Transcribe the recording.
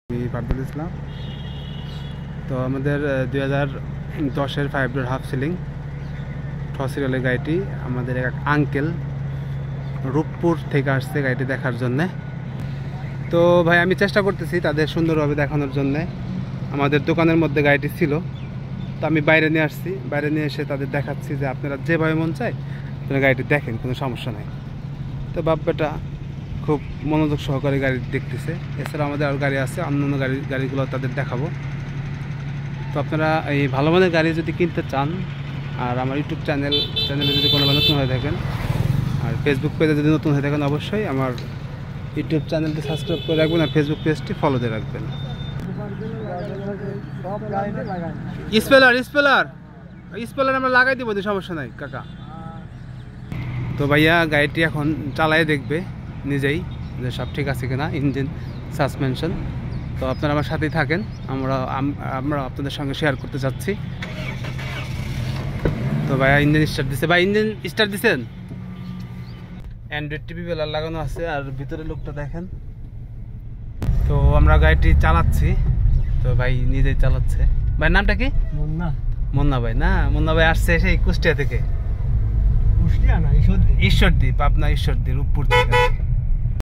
ফারদুল ইসলাম। তো আমাদের 2010-এর 5 ডোর half ceiling সিরিয়ালের গাড়িটি আমাদের এক আঙ্কেল রূপপুর থেকে আসছে গাড়িটি দেখার জন্যে। তো ভাই আমি চেষ্টা করতেছি তাদের সুন্দরভাবে দেখানোর জন্যে। আমাদের দোকানের মধ্যে গাড়িটি ছিল, তো আমি বাইরে নিয়ে আসছি, বাইরে নিয়ে এসে তাদের দেখাচ্ছি যে আপনারা যেভাবে মন চায় আপনারা গাড়িটি দেখেন, কোনো সমস্যা নেই। তো বাপ বেটা খুব মনোযোগ সহকারে গাড়ি দেখতেছে। এছাড়া আমাদের আরও গাড়ি আছে, অন্যান্য গাড়িগুলো তাদের দেখাবো। তো আপনারা এই ভালো মানের গাড়ি যদি কিনতে চান, আর আমার ইউটিউব চ্যানেলে যদি কোনো নতুন হয়ে থাকেন, আর ফেসবুক পেজে যদি নতুন হয়ে থাকেন, অবশ্যই আমার ইউটিউব চ্যানেলটি সাবস্ক্রাইব করে রাখবেন আর ফেসবুক পেজটি ফলো দিয়ে রাখবেন। স্পেলার আমরা লাগাই দেবো, সমস্যা নাই কাকা। তো ভাইয়া গাড়িটি এখন চালায় দেখবে নিজেই যে সব ঠিক আছে কিনা, ইঞ্জিন, সাসপেনশন। তো আপনারা আমার সাথেই থাকেন, আমরা আপনাদের সঙ্গে শেয়ার করতে চাচ্ছি। তো ভাইয়া ইঞ্জিন স্টার্ট দিচ্ছে। ভাই ইঞ্জিন স্টার্ট দিচ্ছেন? অ্যান্ড্রয়েড টিভি বেলার লাগানো আছে, আর ভিতরে লোকটা দেখেন। তো আমরা গাড়িটি চালাচ্ছি, তো ভাই নিজেই চালাচ্ছে। ভাই নামটা কি? মুন্না ভাই। না, মুন্না ভাই আসছে সেই কুষ্টিয়া থেকে। কুষ্টিয়া না, ঈশ্বরদী, পাবনা ঈশ্বরদী, রূপপুর থেকে।